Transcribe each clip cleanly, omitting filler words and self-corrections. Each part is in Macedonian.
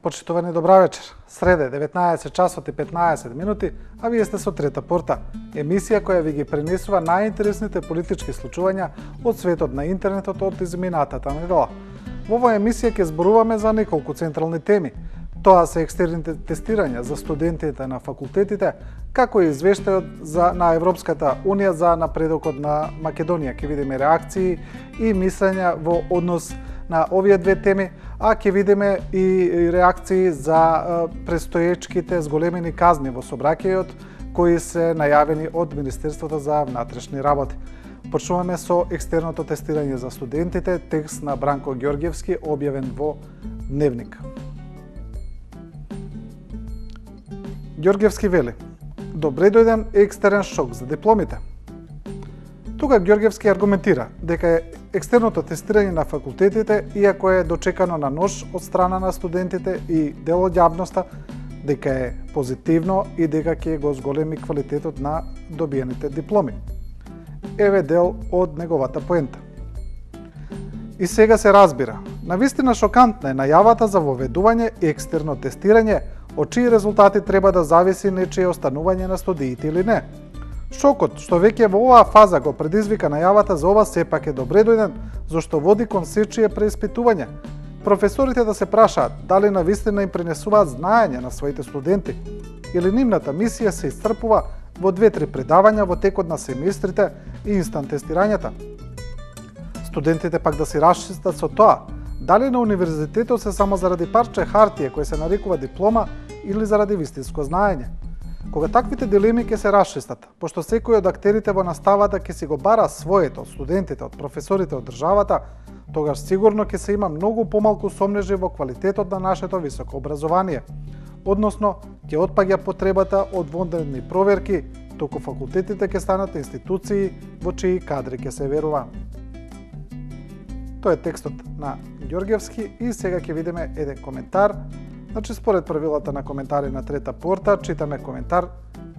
Почитувани, добра вечер. Среде, 19 часот и 15 минути, а вие сте со Трета порта, емисија која ви ги пренесува најинтересните политички случувања од светот на интернетот од изминатата недела. Во оваа емисија ќе зборуваме за неколку централни теми. Тоа се екстерните тестирања за студентите на факултетите, како и извештајот на Европската Унија за напредокот на Македонија. Ќе видиме реакции и мислења во однос на овие две теми, а ќе видиме и реакции за престоечките зголемени казни во сообраќајот кои се најавени од Министерството за внатрешни работи. Почнуваме со екстерното тестирање за студентите, текст на Бранко Ѓорѓевски, објавен во Дневник. Ѓорѓевски вели: добре дојден екстерен шок за дипломите. Тука Ѓорѓевски аргументира дека екстерното тестирање на факултетите, иако е дочекано на нож од страна на студентите и дел од јавноста, дека е позитивно и дека ќе го зголеми квалитетот на добиените дипломи. Еве дел од неговата поента. И сега се разбира, навистина шокантна е најавата за воведување екстерно тестирање, од чии резултати треба да зависи нечие останување на студиите или не. Шокот што веќе во оваа фаза го предизвика најавата за ова сепак е добре дојден, зашто води кон сечие преиспитување. Професорите да се прашаат дали навистина им пренесуваат знаење на своите студенти или нивната мисија се исцрпува во 2-3 предавања во текот на семестрите и инстант тестирањата. Студентите пак да си расчистат со тоа дали на универзитетот се само заради парче хартија кој се нарекува диплома или заради вистинско знаење. Кога таквите дилеми ќе се расчистат, пошто секој од актерите во наставата ќе си го бара своето од студентите, од професорите, од државата, тогаш сигурно ќе се има многу помалку сомнежи во квалитетот на нашето високо образование. Односно, ќе отпаѓа потребата од вонредни проверки, току факултетите ќе станат институции во чии кадри ќе се верува. Тоа е текстот на Ѓорѓевски и сега ќе видиме еден коментар. Значи, според правилата на коментари на Трета порта, читаме коментар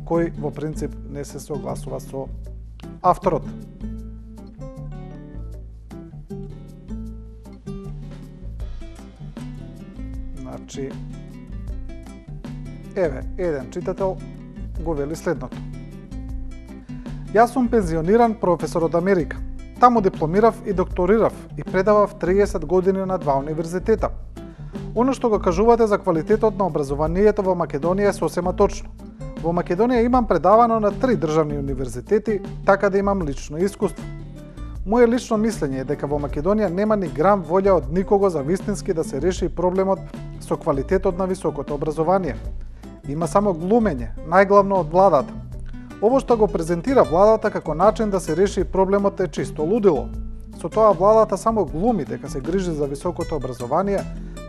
кој во принцип не се согласува со авторот. Значи, еве, еден читател го вели следното. Јас сум пензиониран професор од Америка. Таму дипломирав и докторирав и предавав 30 години на 2 универзитета. Оно што го кажувате за квалитетот на образованието во Македонија е сосема точно. Во Македонија имам предавано на 3 државни универзитети, така да имам лично искуство. Моје лично мислење е дека во Македонија нема ни грам волја од никого за вистински да се реши проблемот со квалитетот на високото образование. Има само глумење, најглавно од владата. Ово што го презентира владата како начин да се реши проблемот е чисто лудило. Со тоа владата само глуми дека се грижи за високото образование,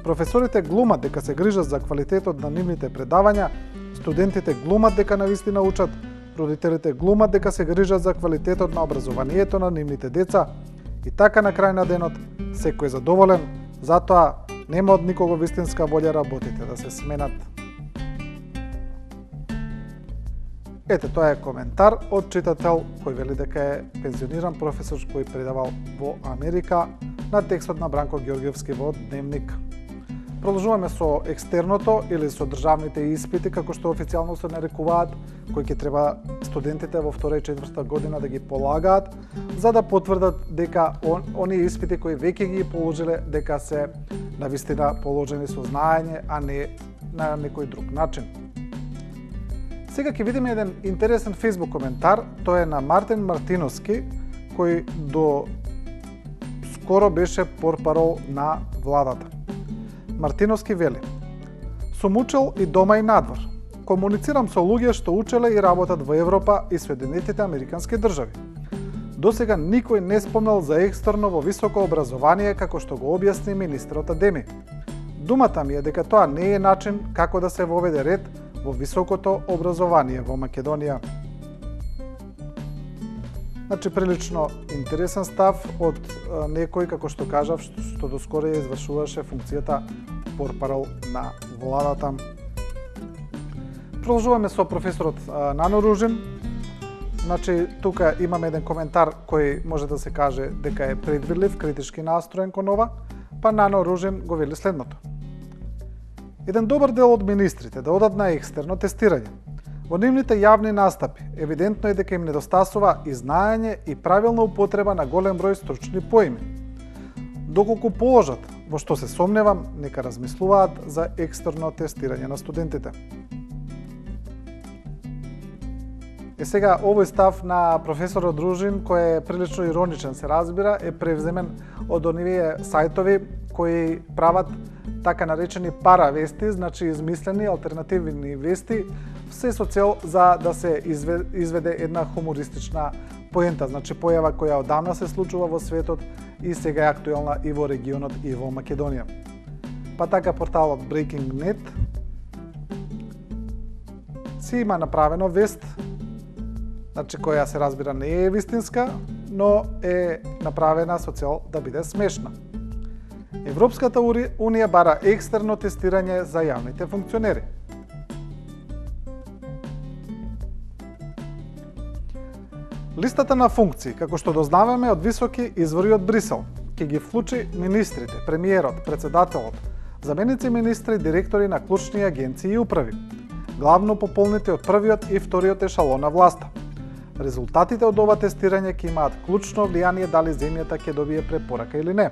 професорите глумат дека се грижат за квалитетот на нивните предавања, студентите глумат дека навистина учат, родителите глумат дека се грижат за квалитетот на образованието на нивните деца и така на крај на денот секој е задоволен, затоа нема од никого вистинска волја работите да се сменат. Ете, тоа е коментар од читател кој вели дека е пензиониран професор кој предавал во Америка на текстот на Бранко Ѓорѓевски во Дневник. Продолжуваме со екстерното или со државните испити, како што официјално се нарекуваат, кои ќе треба студентите во 2 и 4 година да ги полагаат, за да потврдат дека оние испити кои веќе ги положиле, дека се навистина положени со знаење, а не на некој друг начин. Сега ќе видиме еден интересен Facebook коментар, тоа е на Мартин Мартиновски, кој до скоро беше портпарол на владата. Мартиновски вели: сум учел и дома и надвор. Комуницирам со луѓе што учеле и работат во Европа и Соединетите Американски држави. Досега никој не спомнал за екстерно во високо образование како што го објасни министрот Адеми. Думата ми е дека тоа не е начин како да се воведе ред во високото образование во Македонија. Значи, прилично интересен став од некој, како што кажав, што доскоро ја извршуваше функцијата портпарол на владата. Продолжуваме со професорот Нано Ружин. Значи, тука имаме еден коментар кој може да се каже дека е предвидлив, критички настроен кон ова, па Нано Ружин го вели следното. Еден добар дел од министрите да одат на екстерно тестирање. Во нивните јавни настапи евидентно е дека им недостасува и знаење и правилна употреба на голем број стручни поими. Доколку положат, во што се сомневам, нека размислуваат за екстерно тестирање на студентите. Сега, овој став на професорот Дружин, кој е прилично ироничен, се разбира, е превземен од онивие сајтови кои прават така наречени паравести, значи измислени алтернативни вести, се со цел за да се изведе една хумористична поента, значи појава која одамна се случува во светот и сега е актуелна и во регионот и во Македонија. Па така порталот Breaking.net си има направено вест, значи која се разбира не е вистинска, но е направена со цел да биде смешна. Европската Унија бара екстерно тестирање за јавните функционери. Листата на функции, како што дознаваме од високи извори од Брисел, ќе ги вклучи министрите, премиерот, председателот, заменици министри, директори на клучни агенции и управи, главно пополните од првиот и вториот ешалон на власта. Резултатите од ова тестирање ќе имаат клучно влијание дали земјата ќе добие препорака или не.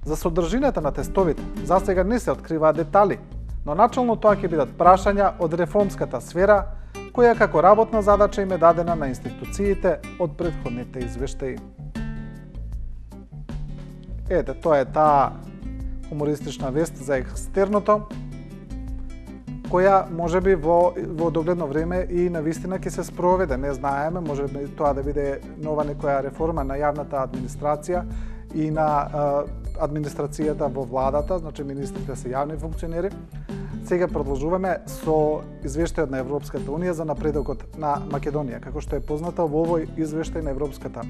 За содржината на тестовите засега не се откриваат детали, но начално тоа ќе бидат прашања од реформската сфера, која како работна задача им е дадена на институциите од претходните извештаи. Ете, тоа е таа хумористична вест за екстерното, која можеби во догледно време и навистина ќе се спроведе, не знаеме, можеби тоа да биде нова некоја реформа на јавната администрација и на администрацијата во владата, значи министрите се јавни функционери. Сега продолжуваме со извештајот на Европската Унија за напредокот на Македонија. Како што е познато, во овој извештај на Европската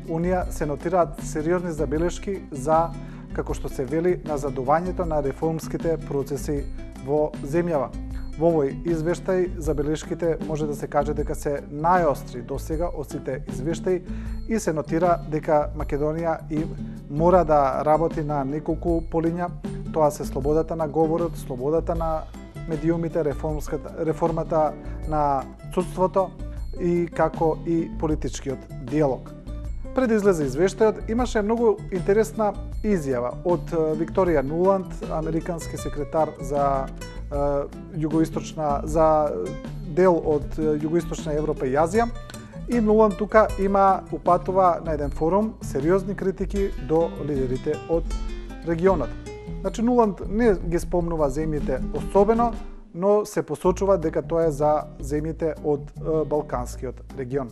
Унија се нотираат сериозни забелешки за, како што се вели, назадувањето на реформските процеси во земјава. Во овој извештај забелешките може да се каже дека се најостри досега од сите извештаи и се нотира дека Македонија и мора да работи на неколку полиња. Тоа се слободата на говорот, слободата на медиумите, реформата на судството и како и политичкиот диалог. Пред излезе извештајот, имаше многу интересна изјава од Викторија Нуланд, американски секретар за за дел од Југоисточна Европа и Азија. И Нуланд тука упатува на еден форум сериозни критики до лидерите од регионот. Значи, Нуланд не ги спомнува земјите особено, но се посочува дека тоа е за земјите од Балканскиот регион.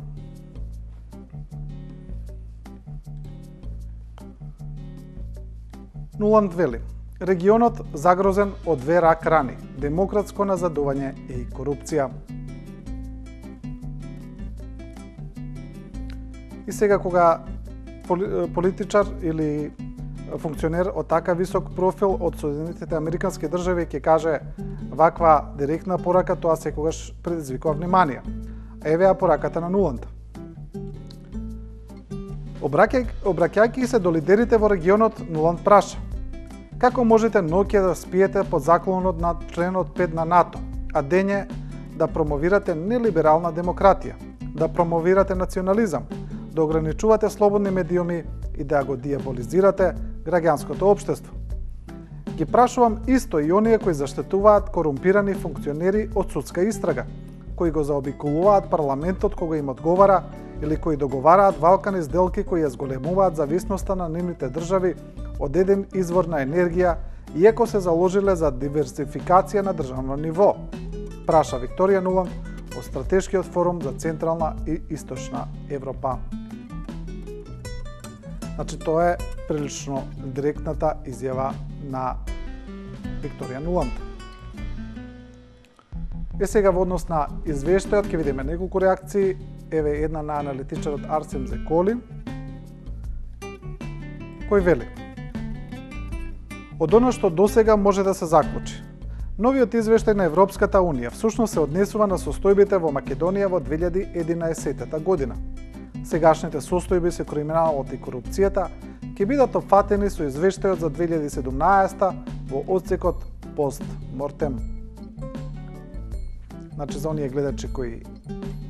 Нуланд вели: регионот загрозен од две рак рани – демократско назадување и корупција. И сега кога политичар или функционер од така висок профил од Соединетите Американски држави ќе каже ваква директна порака, тоа секогаш предизвикува внимание. Еве пораката на Нуланд. Обраќајќи се до лидерите во регионот, Нуланд праша: како можете ноќе да спиете под заклонот на членот 5 на НАТО, а дење да промовирате нелиберална демократија, да промовирате национализам, да ограничувате слободни медиуми и да го диаболизирате граѓанското општество? Ги прашувам исто и оние кои заштетуваат корумпирани функционери од судска истрага, кои го заобиколуваат парламентот кога им одговара или кои договараат валкани сделки кои ја зголемуваат зависноста на нивните држави од еден извор на енергија, иако се заложиле за диверсификација на државно ниво, праша Викторија Нуланд од Стратешкиот форум за Централна и Источна Европа. Значи, тоа е прилично директната изјава на Викторија Нуланд. Сега во однос на извештајот ќе видиме неколку реакции. Еве една на аналитичарот Арсем Зеколи, кој вели: од оно што досега може да се заклучи, новиот извештај на Европската Унија всушност се однесува на состојбите во Македонија во 2011 година. Сегашните состојби се криминалот и корупцијата ќе бидат опфатени со извештајот за 2017 во одсекот постмортем. Значи за оние гледачи кои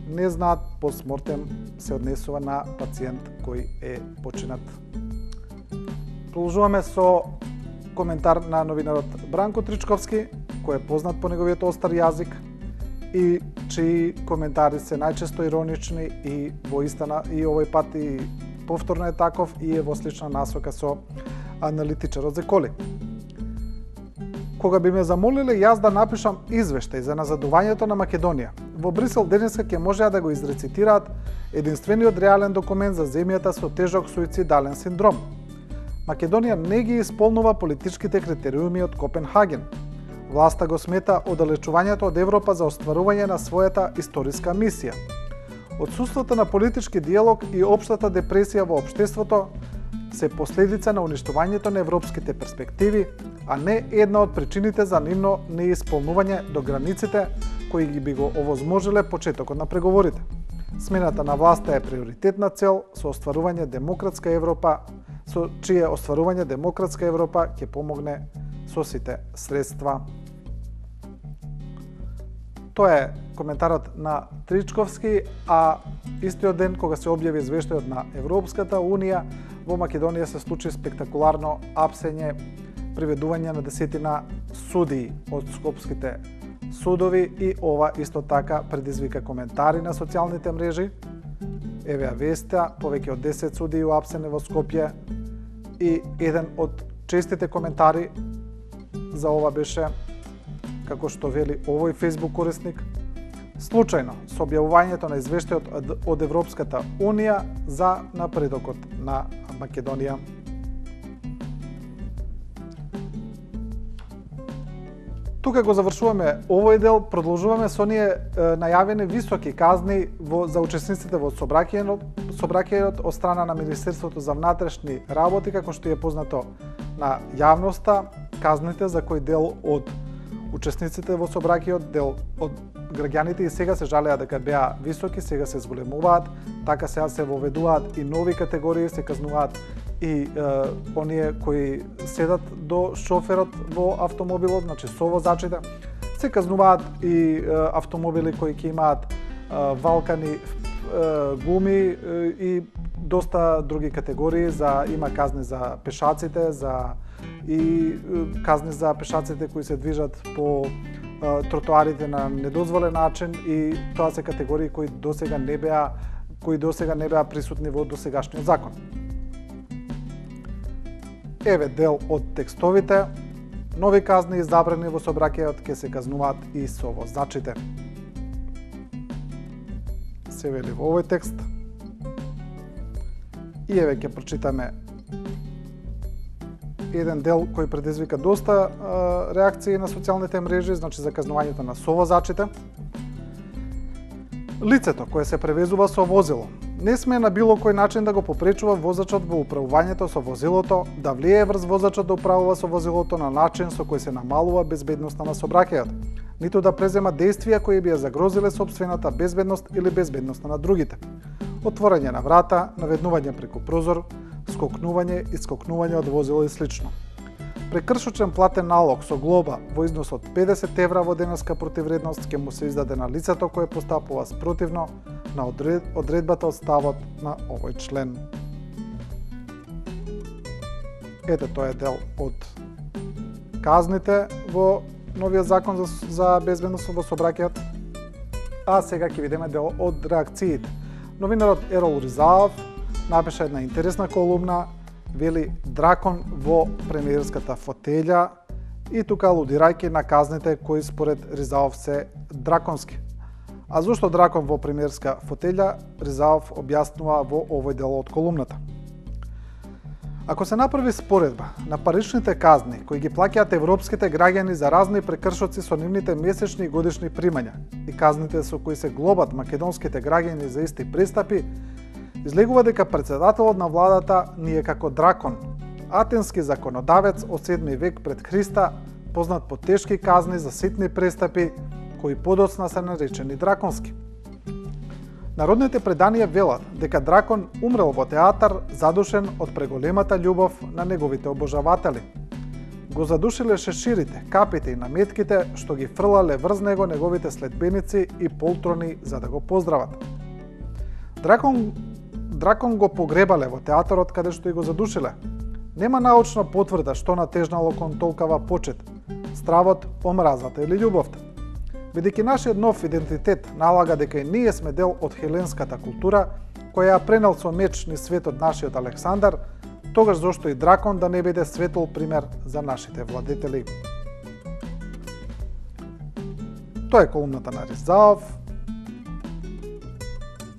не знаат, постмортем се однесува на пациент кој е починат. Продолжуваме со коментар на новинарот Бранко Тричковски, кој е познат по неговиот остар јазик и чии коментари се најчесто иронични и во истина и овој пат и повторно е таков и е во слична насока со аналитичарот Зеколи. Кога би ме замолиле јас да напишам извештај за назадувањето на Македонија, во Брисел денеска ќе можеа да го изрецитираат единствениот реален документ за земјата со тежок суицидален синдром. Македонија не ги исполнува политичките критериуми од Копенхаген. Власта го смета оддалечувањето од Европа за остварување на својата историска мисија. Отсуството на политички диалог и општата депресија во општеството се последица на уништувањето на европските перспективи, а не една од причините за нивно неисполнување до границите кои ги би го овозможиле почетокот на преговорите. Смената на власта е приоритетна цел со остварување демократска Европа, со чие остварување демократска Европа ќе помогне со сите средства. Тоа е коментарот на Тричковски, а истиот ден кога се објави извештајот на Европската Унија, во Македонија се случи спектакуларно апсење, приведување на десетина судии од скопските судови и ова исто така предизвика коментари на социјалните мрежи. Еве веста, повеќе од 10 судии уапсени во Скопје и еден од честите коментари за ова беше, како што вели овој Facebook корисник, случајно со објавувањето на извештајот од Европската Унија за напредокот на Македонија. Тука го завршуваме овој дел, продолжуваме со оние најавени високи казни за учесниците во собраќајот од страна на Министерството за внатрешни работи, како што е познато на јавноста. Казните за кој дел од учесниците во собраќајот, дел од граѓаните и сега се жалеа дека беа високи, сега се зголемуваат, така сега се воведуваат и нови категории, се казнуваат и оние кои седат до шоферот во автомобилот, значи совозачите, се казнуваат и автомобили кои ќе имаат валкани гуми и доста други категории, има казни за пешаците, и казни за пешаците кои се движат по тротоарите на недозволен начин, и тоа се категории кои досега не беа присутни во досегашниот закон. Еве дел од текстовите. Нови казни и забрани во собраќајот ќе се казнуваат и совозачите. Се вели во овој текст. И еве ќе прочитаме еден дел кој предизвика доста реакции на социјалните мрежи, значи за казнувањето на совозачите. Лицето кое се превезува со возило не сме на било кој начин да го попречува возачот во управувањето со возилото, да влијае врз возачот да управува со возилото на начин со кој се намалува безбедноста на собраќајот, ниту да презема действија кои би ја загрозиле сопствената безбедност или безбедноста на другите. Отворање на врата, наведнување преку прозор, скокнување и скокнување од возило и слично. Прекршочен платен налог со глоба во износ од 50 евра во денеска противредност ќе му се издаде на лицето кое постапува спротивно на одредбата од ставот на овој член. Ете, тоа е дел од казните во новиот закон за безбедност во собраќајот. А сега ќе видиме дел од реакциите. Новинарот Ерол Ризаов напиша една интересна колумна, вели дракон во премиерската фотелја, и тука алудирајќи на казните кои според Ризаов се драконски. А зошто дракон во премиерска фотелја, Ризаов објаснува во овој дел од колумната. Ако се направи споредба на паричните казни кои ги плаќаат европските граѓани за разни прекршоци со нивните месечни и годишни примања и казните со кои се глобат македонските граѓани за исти престапи, излегува дека председателот на владата ни е како дракон, атенски законодавец од 7 век пред Христа, познат по тешки казни за ситни престапи, кои подоцна се наречени драконски. Народните преданија велат дека дракон умрел во театар задушен од преголемата љубов на неговите обожаватели. го задушиле шеширите, капите и наметките што ги фрлале врз него неговите следбеници и полтрони за да го поздрават. Дракон го погребале во театарот каде што и го задушиле. Нема научна потврда што натежнало кон толкава почет, стравот, омразата или љубовта. Бидејќи нашиот нов идентитет налага дека и ние сме дел од хеленската култура, која ја пренел со меч низ светот нашиот Александар, тогаш зошто и дракон да не биде светол пример за нашите владетели. Тоа е колумната на Ризаов,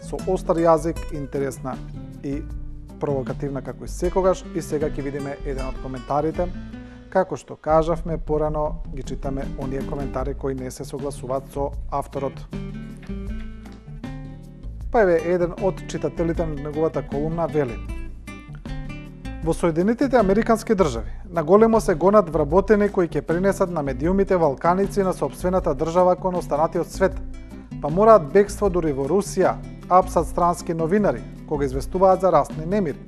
со остар јазик, интересна и провокативна како и секогаш, и сега ќе видиме еден од коментарите. Како што кажавме порано, ги читаме оние коментари кои не се согласуваат со авторот. Па еве еден од читателите на неговата колумна вели: во Соединетите Американски држави наголемо се гонат вработени кои ќе пренесат на медиумите валканици на сопствената држава кон останатиот свет, па мораат бегство дури во Русија, апсат странски новинари кога известуваат за расни немири.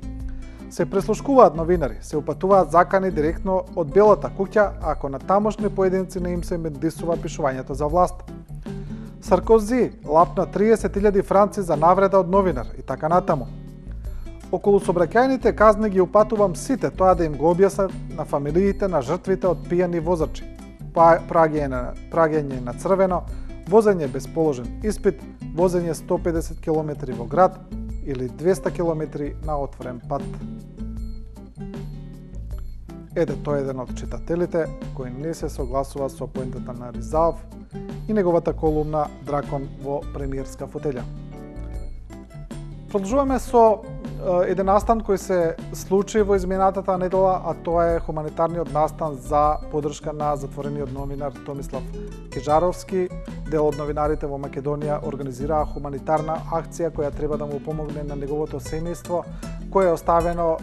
Се преслушкуваат новинари, се упатуваат закани директно од Белата куќа ако на тамошни поединци не им се медисува пишувањето за власт. Саркози лапна 30.000 франци за навреда од новинар и така натаму. Околу собраќајните казни ги упатувам сите тоа да им го објаснат на фамилиите на жртвите од пијани возачи, праѓање на црвено, возење без положен испит, возење 150 км во град или 200 км на отворен пат. Ете, тоа е еден од читателите кој не се согласува со поентата на Ризаов и неговата колумна Дракон во премиерска фотелја. Продолжуваме со еден настан кој се случи во изминатата недела, а тоа е хуманитарниот настан за поддршка на затворениот новинар Томислав Кежаровски. Дел од новинарите во Македонија организираа хуманитарна акција која треба да му помогне на неговото семејство, кое е оставено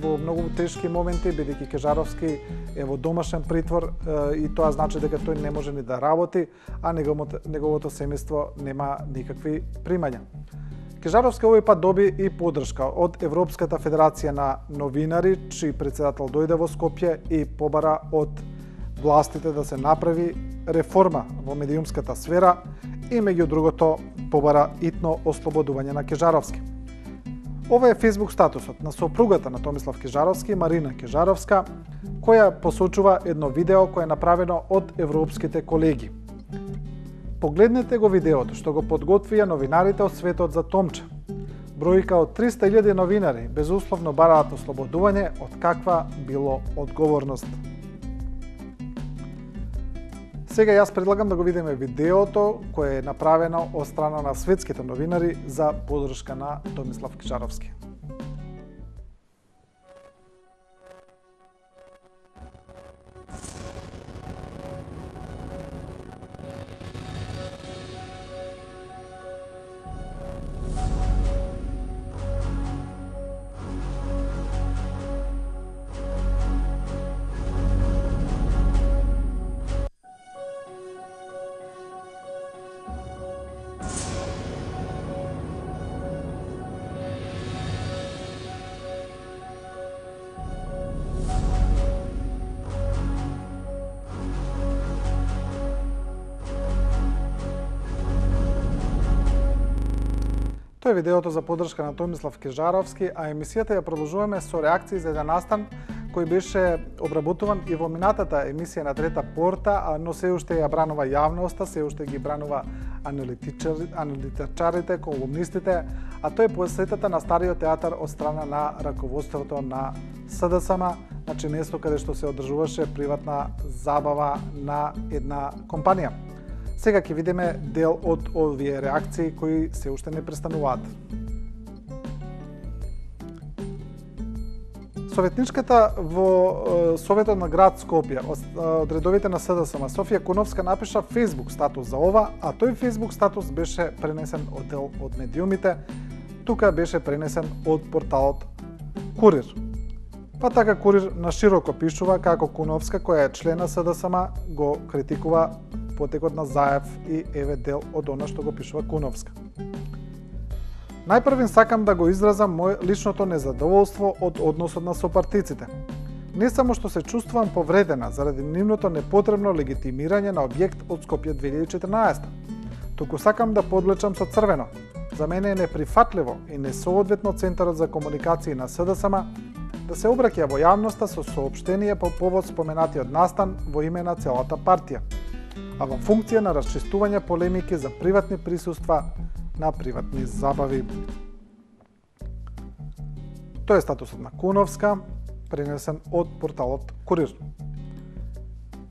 во многу тешки моменти, бидејќи Кежаровски е во домашен притвор и тоа значи дека тој не може ни да работи, а неговото семејство нема никакви примања. Кежаровски овој пат доби и поддршка од Европската федерација на новинари, чиј председател дојде во Скопје и побара од властите да се направи реформа во медиумската сфера и меѓу другото побара итно ослободување на Кежаровски. Ова е Facebook статусот на сопругата на Томислав Кежаровски, Марина Кежаровска, која посочува едно видео кое е направено од европските колеги. Погледнете го видеото што го подготвија новинарите од светот за Томча. Бројка од 300.000 новинари безусловно бараат ослободување од каква било одговорност. Сега јас предлагам да го видиме видеото кое е направено од страна на светските новинари за поддршка на Томислав Кежаровски. Тоа е видеото за поддршка на Томислав Кежаровски, а емисијата ја продолжуваме со реакции за еден настан кој беше обработуван и во минатата емисија на Трета порта, но се уште ја бранува јавноста, се уште ги бранува аналитичарите, колумнистите, а тоа е посетата на Стариот театар од страна на раководството на СДСМ, значи место каде што се одржуваше приватна забава на една компанија. Сега ќе видиме дел од овие реакции кои се уште не престануваат. Советничката во Советот на град Скопје од редовите на СДСМ Софија Куновска напиша Facebook статус за ова, а тој Facebook статус беше пренесен од дел од медиумите, тука беше пренесен од порталот Курир. Па така Курир на широко пишува како Куновска, која е член на СДСМ, го критикува потекот на Заев и еве дел од она што го пишува Куновска. Најпрвен сакам да го изразам мое личното незадоволство од односот на сопартиците. Не само што се чувствувам повредена заради нивното непотребно легитимирање на објект од Скопје 2014, туку сакам да подлечам со црвено. За мене е неприфатливо и несоодветно Центарот за комуникации на СДСМ да се обраќа во јавноста со соопштение по повод споменатиот настан во име на целата партија, а во функција на расчистување полемики за приватни присуства на приватни забави. Тој е статусот на Куновска, пренесен од порталот Курир.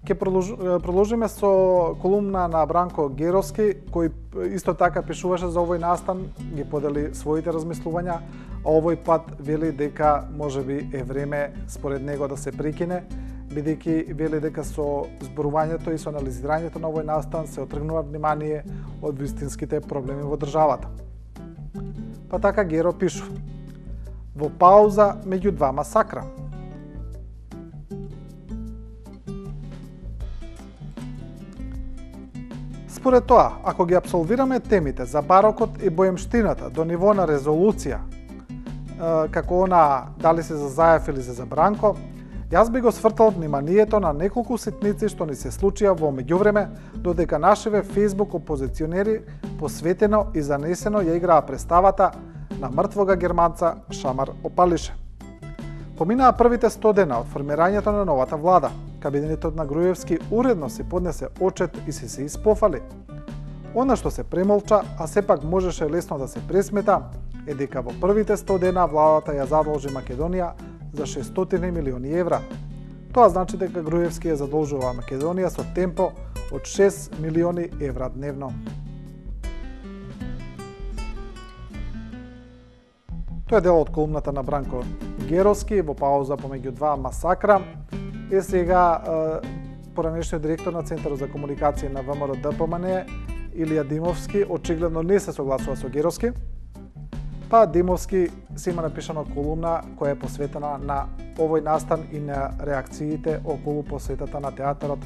Ке продолжиме со колумна на Бранко Геровски, кој исто така пишуваше за овој настан, ги подели своите размислувања, а овој пат вели дека можеби е време според него да се прекине, бидејќи вели дека со зборувањето и со анализирањето на овој настан се отргнува внимание од вистинските проблеми во државата. Па така Геро пишува: во пауза меѓу два масакра. Според тоа, ако ги апсолвираме темите за барокот и боемштината до ниво на резолуција, како она дали се за Заев или се за Бранко, јас би го свртал вниманието на неколку ситници што ни се случија во меѓувреме, додека нашиве Facebook опозиционери посветено и занесено ја играа представата на мртвога германца Шамар Опалише. Поминаа првите 100 дена од формирањето на новата влада. Кабинетот на Груевски уредно се поднесе очет и се испофали. Она што се премолча, а сепак можеше лесно да се пресмета, е дека во првите 100 дена владата ја задолжи Македонија за 600 милиони евра. Тоа значи дека Груевски ја задолжува Македонија со темпо од 6 милиони евра дневно. Тоа е дел од колумната на Бранко Геровски во пауза помеѓу два масакра. Е сега поранешниот директор на Центарот за комуникација на ВМРО ДПМН Илија Димовски очигледно не се согласува со Геровски. Па Димовски се има напишано колумна која е посветена на овој настан и на реакциите околу посетата на театарот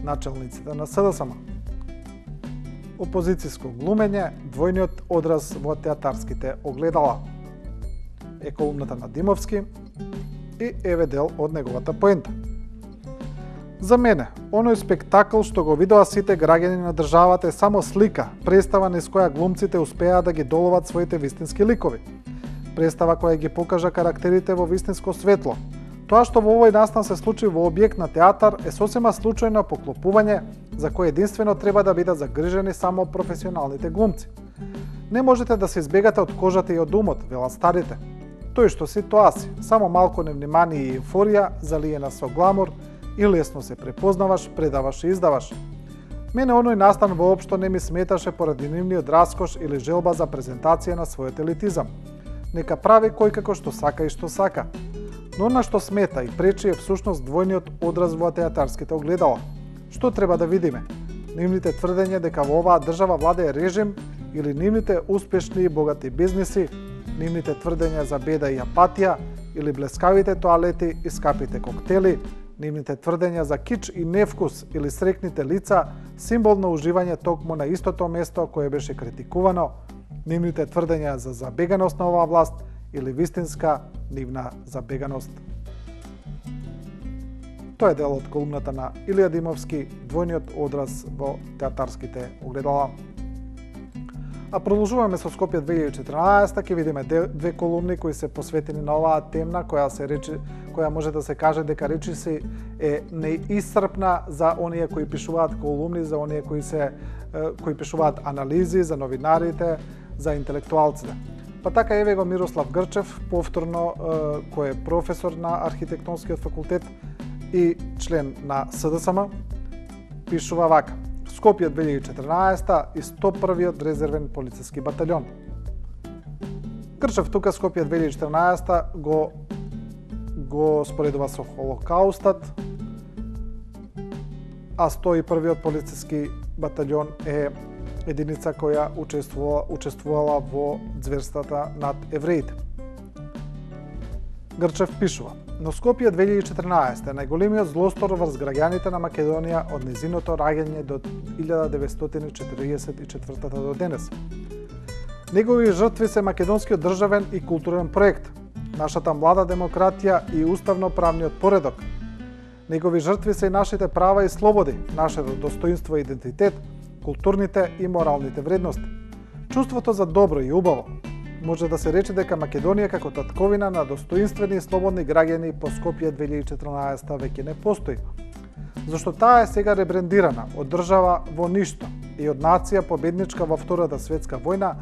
начелниците на СДСМ. Опозицијско глумење, двојниот одраз во театарските огледала. Е колумната на Димовски и еве дел од неговата поента. За мене, оној спектакл што го видоа сите граѓани на државата е само слика, представа низ која глумците успеа да ги доловат своите вистински ликови. Представа која ги покажа карактерите во вистинско светло. Тоа што во овој настан се случи во објект на театар е сосема случајно поклопување за кое единствено треба да бидат загрижени само професионалните глумци. Не можете да се избегате од кожата и од умот, велат старите. Тој што си, тоа си, само малку невнимание и еуфорија, залиена со гламур, и лесно се препознаваш, предаваш и издаваш. Мене оној настан воопшто не ми сметаше поради нивниот раскош или желба за презентација на својот елитизам. Нека прави кој како што сака и што сака. Но на што смета и пречи е всушност двојниот одраз во театарските огледала. Што треба да видиме? Нивните тврдења дека во оваа држава владее режим или нивните успешни и богати бизниси, нивните тврдења за беда и апатија или блескавите тоалети и скапите коктели, нивните тврдења за кич и невкус или срекните лица, символ на уживање токму на истото место кое беше критикувано, нивните тврдења за забеганост на оваа власт или вистинска нивна забеганост. Тоа е дел од колумната на Илија Димовски, двојниот одраз во театарските огледала. А продолжуваме со Скопје 2014, ќе видиме две колумни кои се посветени на оваа темна, која може да се каже дека речиси е неисцрпна за оние кои пишуваат колумни, за оние кои пишуваат анализи, за новинарите, за интелектуалците. Па така еве го Мирослав Грчев, повторно кој е професор на архитектонскиот факултет и член на СДСМ, пишува вака: Скопје 2014 и 101-иот резервен полициски батальон. Грчев тука Скопје 2014 го споредува со Холокаустот, а 101-иот полициски батальон е единица која учествувала во зверствата над евреите. Грчев пишува: но Скопје 2014 е најголемиот злостор врз граѓаните на Македонија од незиното раѓање до 1944 до денес. Негови жртви се македонскиот државен и културен проект, нашата млада демократија и уставно-правниот поредок. Негови жртви се и нашите права и слободи, нашето достоинство и идентитет, културните и моралните вредности. Чувството за добро и убаво. Може да се рече дека Македонија како татковина на достоинствени и слободни граѓани по Скопје 2014 веќе не постои. Зашто таа е сега ребрендирана од држава во ништо и од нација победничка во Втората светска војна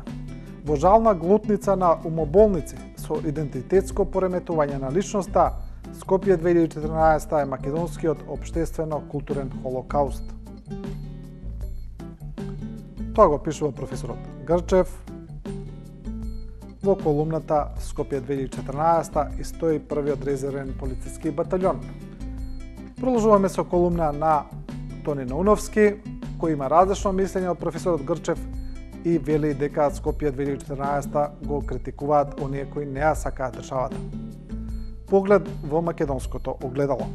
во жална глутница на умоболници со идентитетско пореметување на личноста. Скопје 2014 е македонскиот општествено-културен холокауст. Тоа го пишува професорот Грчев во колумната Скопје 2014 и 101-виот резервен полициски батальон. Продолжуваме со колумна на Тони Науновски, кој има различно мислење од професорот Грчев и вели дека Скопје 2014 го критикуваат оние кои не ја сакаат државата. Поглед во македонското огледало.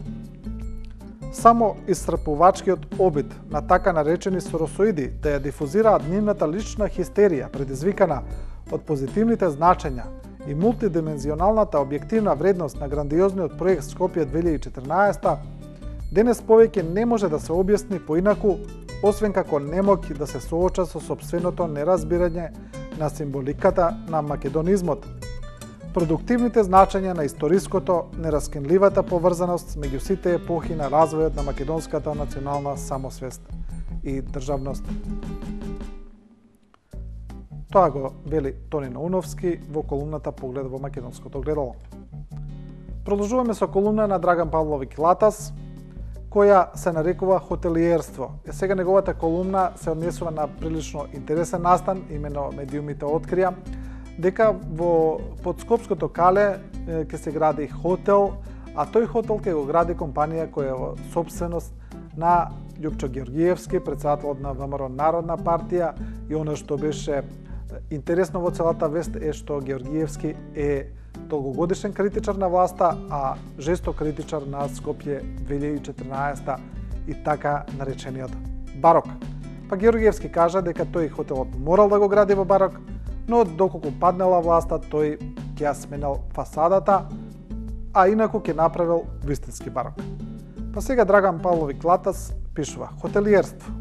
Само исцрпувачкиот обид на така наречени соросоиди да ја дифузираат нивната лична хистерија, предизвикана од позитивните значења и мултидимензионалната објективна вредност на грандиозниот проект Скопје 2014, денес повеќе не може да се објасни поинаку, освен како немоќ да се сооча со сопственото неразбирање на символиката на македонизмот, продуктивните значења на историското, нераскинливата поврзаност меѓу сите епохи на развојот на македонската национална самосвест и државност. Тоа го вели Тони Науновски во колумната Поглед во македонското огледало. Продолжуваме со колумна на Драган Павловиќ Латас, која се нарекува хотелиерство. Сега неговата колумна се однесува на прилично интересен настан, имено медиумите открија дека во Подскопското Кале ќе се гради хотел, а тој хотел ќе го гради компанија која е во собственост на Љупчо Георгиевски, председателот на ВМРО Народна партија, и она што беше интересно во целата вест е што Георгиевски е долгогодишен критичар на власта, а жесток критичар на Скопје 2014 и така наречениот барок. Па Георгиевски кажа дека тој хотелот морал да го гради во барок, но доколку паднала власта, тој ќе ја сменил фасадата, а инаку ќе направил вистински барок. Па сега Драган Павловиќ Латас пишува: хотелиерство.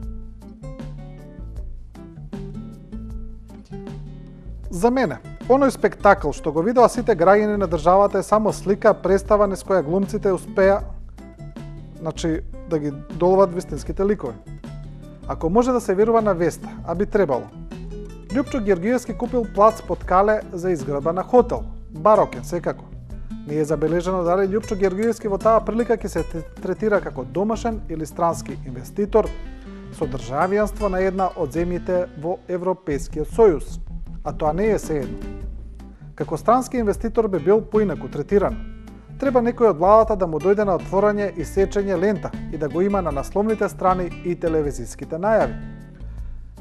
За мене, оној спектакл што го видоа сите граѓани на државата е само слика, представа низ која глумците успеа да ги доловат вистинските ликови. Ако може да се верува на веста, а би требало, Љупчо Георгиевски купил плац под Кале за изградба на хотел. Барокен, секако. Не е забележано дали Љупчо Георгиевски во таа прилика ќе се третира како домашен или странски инвеститор со државјанство на една од земјите во Европскиот сојуз, а тоа не е сеедно. Како странски инвеститор би бил поинаку третиран. Треба некој од владата да му дојде на отворање и сечење лента и да го има на насловните страни и телевизиските најави.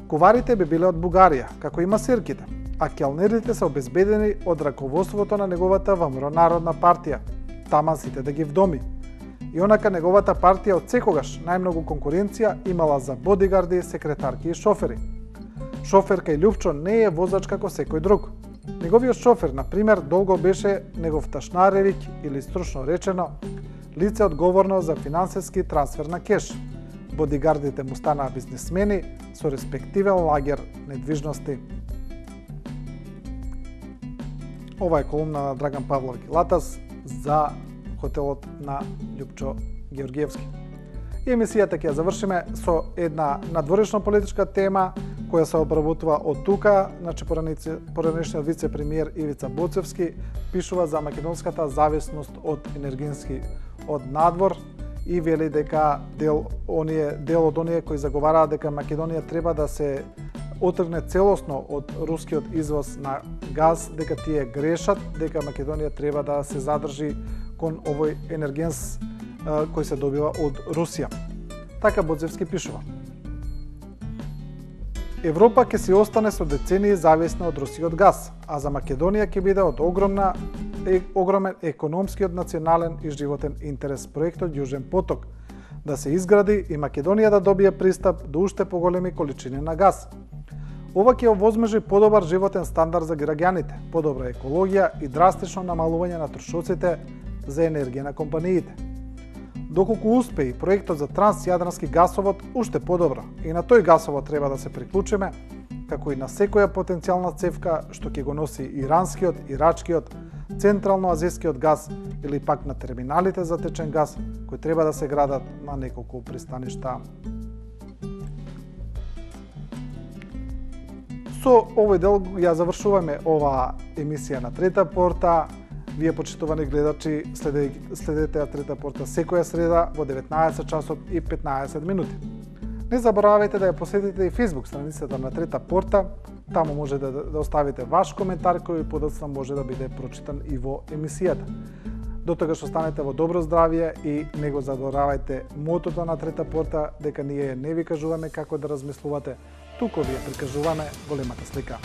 Куварите би биле од Бугарија, како и масирките, а келнерите се обезбедени од раководството на неговата ВМРО Народна партија, таман сите да ги вдоми. И онака неговата партија од секогаш најмногу конкуренција имала за бодигарди, секретарки и шофери. Шофер кај Љупчо не е возач како секој друг. Неговиот шофер, на пример, долго беше негов ташнаревик или стручно речено, лице одговорно за финансиски трансфер на кеш. Бодигардите му станаа бизнисмени со респективен лагер недвижности. Ова е колумна на Драган Павловиќ Латас за хотелот на Љупчо Георгиевски. И емисијата ќе ја завршиме со една надворешна политичка тема која се обработува од тука. Поранешниот вице-премиер Ивица Боцевски пишува за македонската зависност од енергенски од надвор и вели дека дел од оние кои заговараат дека Македонија треба да се отргне целосно од рускиот извоз на газ, дека тие грешат, дека Македонија треба да се задржи кон овој енергенс кој се добива од Русија. Така Боцевски пишува: Европа ќе си остане со децении зависна од рускиот газ, а за Македонија ќе биде од огромен економскиот, национален и животен интерес проектот Јужен поток да се изгради и Македонија да добие пристап до уште поголеми количини на газ. Ова ќе овозможи подобар животен стандард за граѓаните, подобра екологија и драстично намалување на трошоците за енергија на компаниите. Доколку успеи проектот за трансјадрански гасовод, уште подобро и на тој гасовод треба да се приклучиме, како и на секоја потенцијална цевка што ќе го носи иранскиот, ирачкиот, централно-азискиот газ или пак на терминалите за течен газ кои треба да се градат на неколку пристаништа. Со овој дел ја завршуваме ова емисија на Трета порта. Вие, почитувани гледачи, следете ја Трета порта секоја среда во 19 часот и 15 минути. Не заборавајте да ја посетите и Facebook страницата на Трета порта. Таму може да оставите ваш коментар кој подоцна може да биде прочитан и во емисијата. До тога што станете во добро здравје и не го заборавајте мотото на Трета порта, дека ние не ви кажуваме како да размислувате, туку ви ја прикажуваме големата слика.